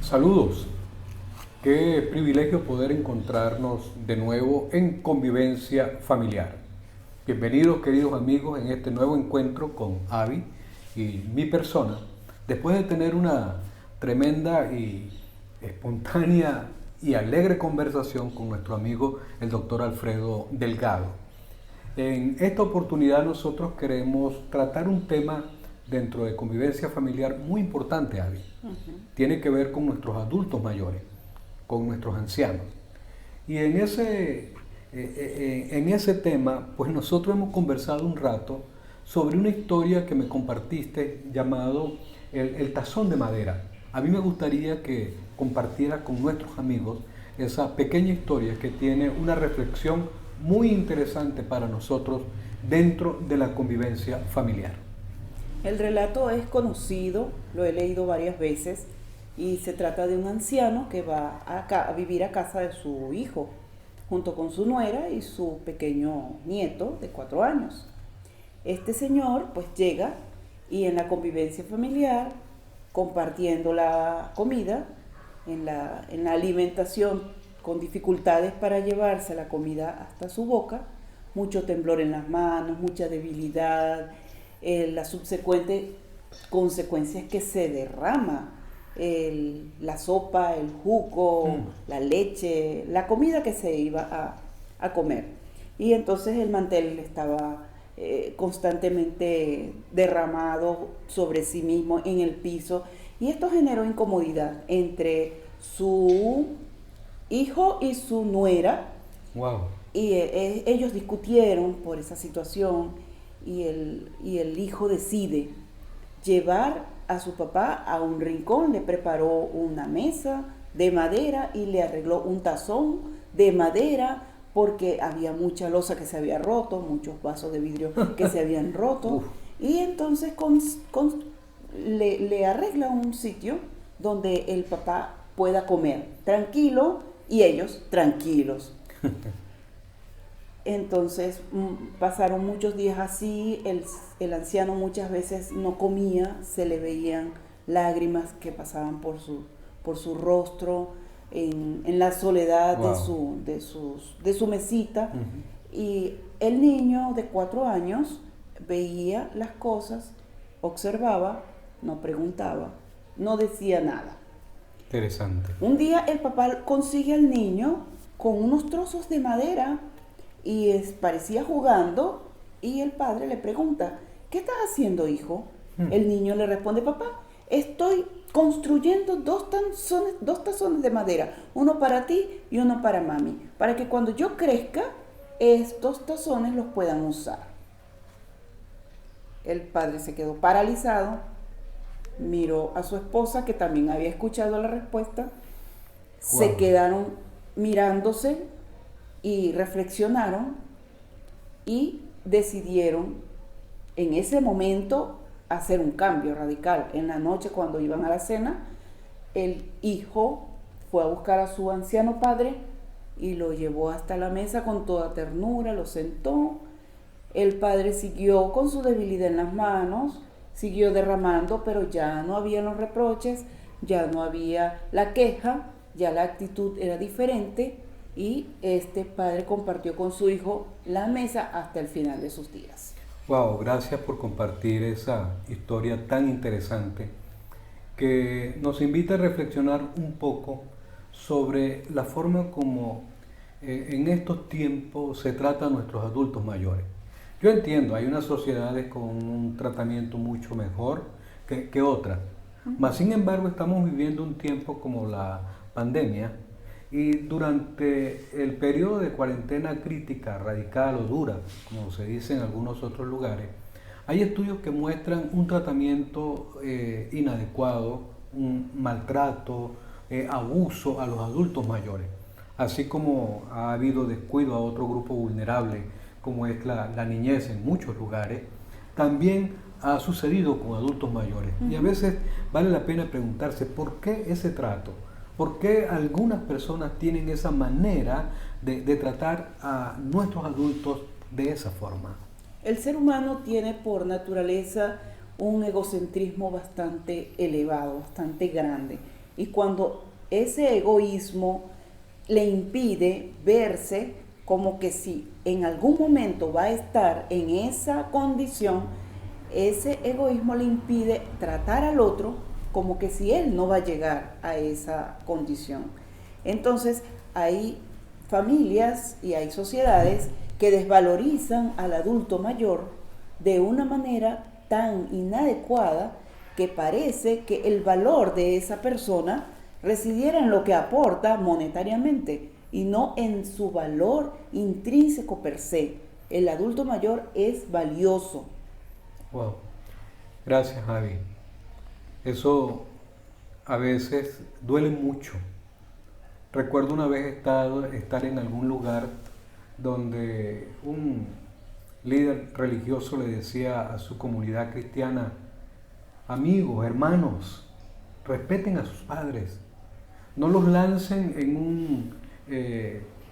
Saludos, qué privilegio poder encontrarnos de nuevo en convivencia familiar. Bienvenidos queridos amigos en este nuevo encuentro con Avi y mi persona, después de tener una tremenda y espontánea y alegre conversación con nuestro amigo el doctor Alfredo Delgado. En esta oportunidad nosotros queremos tratar un tema dentro de convivencia familiar muy importante, Avi. Tiene que ver con nuestros adultos mayores, con nuestros ancianos. Y en ese tema, pues nosotros hemos conversado un rato sobre una historia que me compartiste llamado el tazón de madera. A mí me gustaría que compartiera con nuestros amigos esa pequeña historia que tiene una reflexión muy interesante para nosotros dentro de la convivencia familiar. El relato es conocido, lo he leído varias veces y se trata de un anciano que va a vivir a casa de su hijo, junto con su nuera y su pequeño nieto de 4 años. Este señor pues llega y en la convivencia familiar, compartiendo la comida, en la alimentación con dificultades para llevarse la comida hasta su boca, mucho temblor en las manos, mucha debilidad, la subsecuente consecuencia es que se derrama la sopa, el jugo, la leche, la comida que se iba a comer. Y entonces el mantel estaba constantemente derramado sobre sí mismo en el piso y esto generó incomodidad entre su hijo y su nuera. Wow. Y ellos discutieron por esa situación y el hijo decide llevar a su papá a un rincón, le preparó una mesa de madera y le arregló un tazón de madera porque había mucha loza que se había roto, muchos vasos de vidrio que se habían roto. Y entonces le arregla un sitio donde el papá pueda comer tranquilo y ellos tranquilos. Entonces pasaron muchos días así, el anciano muchas veces no comía, se le veían lágrimas que pasaban por su rostro, en la soledad Wow. de su mesita. Y el niño de 4 años veía las cosas, observaba, no preguntaba, no decía nada. Interesante. Un día el papá consigue al niño con unos trozos de madera y parecía jugando y el padre le pregunta, ¿qué estás haciendo, hijo? El niño le responde, papá, estoy construyendo dos tazones de madera, uno para ti y uno para mami, para que cuando yo crezca, estos tazones los puedan usar. El padre se quedó paralizado, miró a su esposa, que también había escuchado la respuesta, Wow. Se quedaron mirándose y reflexionaron y decidieron en ese momento hacer un cambio radical. En la noche, cuando iban a la cena, el hijo fue a buscar a su anciano padre y lo llevó hasta la mesa con toda ternura, lo sentó. El padre siguió con su debilidad en las manos, siguió derramando, pero ya no había los reproches, ya no había la queja, ya la actitud era diferente. Y este padre compartió con su hijo la mesa hasta el final de sus días. Wow, gracias por compartir esa historia tan interesante que nos invita a reflexionar un poco sobre la forma como en estos tiempos se trata a nuestros adultos mayores. Yo entiendo, hay unas sociedades con un tratamiento mucho mejor que otras, mas sin embargo estamos viviendo un tiempo como la pandemia. Y durante el periodo de cuarentena crítica, radical o dura, como se dice en algunos otros lugares, hay estudios que muestran un tratamiento inadecuado, un maltrato, abuso a los adultos mayores, así como ha habido descuido a otro grupo vulnerable, como es la niñez en muchos lugares. También ha sucedido con adultos mayores. Y a veces vale la pena preguntarse, ¿por qué ese trato? ¿Por qué algunas personas tienen esa manera de tratar a nuestros adultos de esa forma? El ser humano tiene por naturaleza un egocentrismo bastante elevado, bastante grande. Y cuando ese egoísmo le impide verse como que si en algún momento va a estar en esa condición, ese egoísmo le impide tratar al otro como que si él no va a llegar a esa condición. Entonces hay familias y hay sociedades que desvalorizan al adulto mayor de una manera tan inadecuada que parece que el valor de esa persona residiera en lo que aporta monetariamente y no en su valor intrínseco per se. El adulto mayor es valioso. Wow. Gracias, Javi. Eso a veces duele mucho. Recuerdo una vez estar en algún lugar donde un líder religioso le decía a su comunidad cristiana: amigos, hermanos, respeten a sus padres, no los lancen en un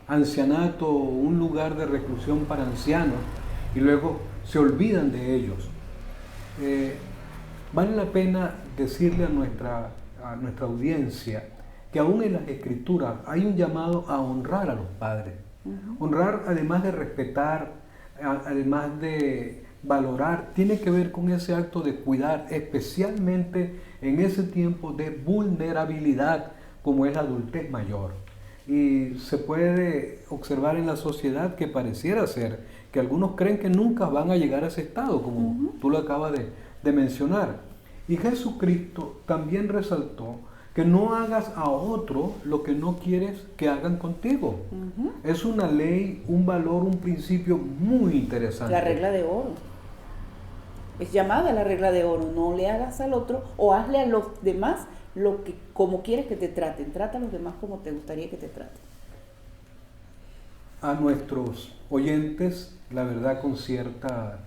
ancianato o un lugar de reclusión para ancianos y luego se olvidan de ellos. Vale la pena decirle a nuestra audiencia que aún en las Escrituras hay un llamado a honrar a los padres. Honrar, además de respetar, además de valorar, tiene que ver con ese acto de cuidar, especialmente en ese tiempo de vulnerabilidad como es la adultez mayor. Y se puede observar en la sociedad que pareciera ser que algunos creen que nunca van a llegar a ese estado, como tú lo acabas de mencionar. Y Jesucristo también resaltó que no hagas a otro lo que no quieres que hagan contigo. Es una ley, un valor, un principio muy interesante. La regla de oro. Es llamada la regla de oro. No le hagas al otro o hazle a los demás lo que, como quieres que te traten. Trata a los demás como te gustaría que te traten. A nuestros oyentes, la verdad, con cierta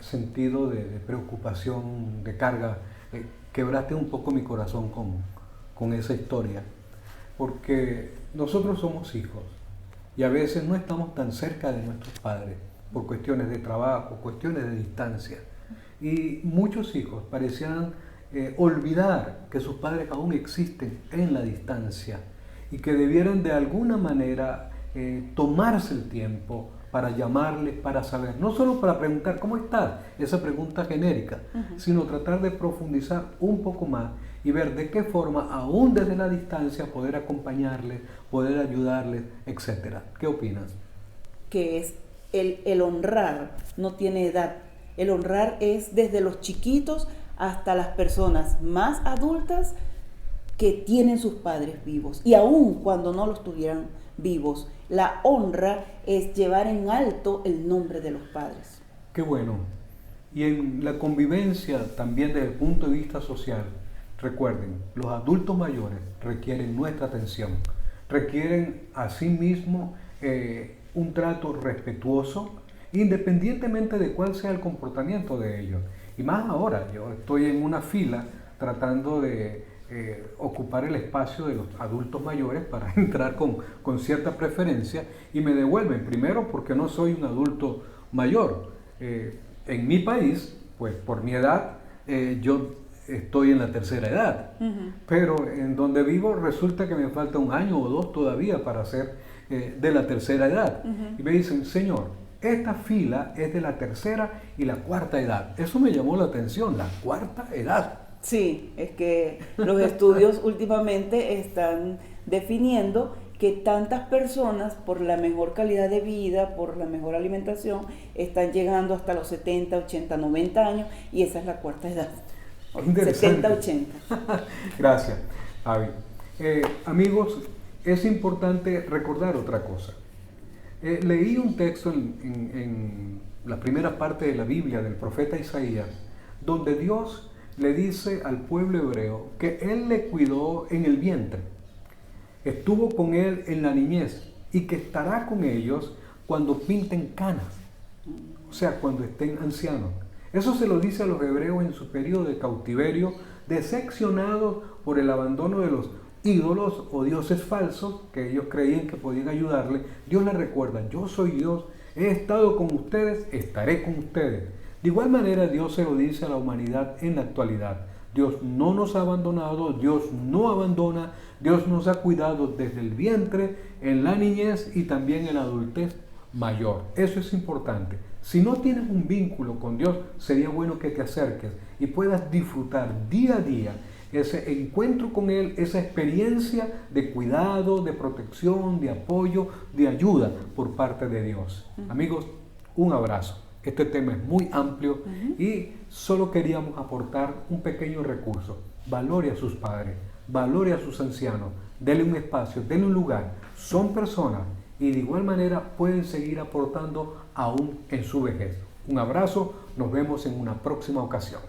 sentido de preocupación, de carga, quebraste un poco mi corazón con esa historia, porque nosotros somos hijos y a veces no estamos tan cerca de nuestros padres por cuestiones de trabajo, cuestiones de distancia, y muchos hijos parecían olvidar que sus padres aún existen en la distancia y que debieran de alguna manera tomarse el tiempo para llamarles, para saber, no solo para preguntar ¿cómo estás?, esa pregunta genérica, sino tratar de profundizar un poco más y ver de qué forma, aún desde la distancia, poder acompañarles, poder ayudarles, etc. ¿Qué opinas? Que es el honrar, no tiene edad. El honrar es desde los chiquitos hasta las personas más adultas que tienen sus padres vivos. Y aún cuando no los tuvieran vivos, la honra es llevar en alto el nombre de los padres. Qué bueno. Y en la convivencia también desde el punto de vista social, recuerden, los adultos mayores requieren nuestra atención, requieren asimismo un trato respetuoso, independientemente de cuál sea el comportamiento de ellos. Y más ahora, yo estoy en una fila tratando de ocupar el espacio de los adultos mayores para entrar con cierta preferencia y me devuelven, primero porque no soy un adulto mayor. En mi país, pues por mi edad, yo estoy en la tercera edad, pero en donde vivo resulta que me falta un año o dos todavía para ser de la tercera edad. Y me dicen, señor, esta fila es de la tercera y la cuarta edad. Eso me llamó la atención, la cuarta edad. Sí, es que los estudios últimamente están definiendo que tantas personas, por la mejor calidad de vida, por la mejor alimentación, están llegando hasta los 70, 80, 90 años y esa es la cuarta edad. 70, 80. Gracias, Avi. Amigos, es importante recordar otra cosa. Leí un texto en la primera parte de la Biblia del profeta Isaías, donde Dios le dice al pueblo hebreo que Él le cuidó en el vientre, estuvo con él en la niñez y que estará con ellos cuando pinten canas, o sea, cuando estén ancianos. Eso se lo dice a los hebreos en su periodo de cautiverio, decepcionados por el abandono de los ídolos o dioses falsos que ellos creían que podían ayudarle. Dios les recuerda, yo soy Dios, he estado con ustedes, estaré con ustedes. De igual manera Dios se lo dice a la humanidad en la actualidad. Dios no nos ha abandonado, Dios no abandona, Dios nos ha cuidado desde el vientre, en la niñez y también en la adultez mayor. Eso es importante. Si no tienes un vínculo con Dios, sería bueno que te acerques y puedas disfrutar día a día ese encuentro con Él, esa experiencia de cuidado, de protección, de apoyo, de ayuda por parte de Dios. Amigos, un abrazo. Este tema es muy amplio y solo queríamos aportar un pequeño recurso. Valore a sus padres, valore a sus ancianos, dele un espacio, dele un lugar. Son personas y de igual manera pueden seguir aportando aún en su vejez. Un abrazo, nos vemos en una próxima ocasión.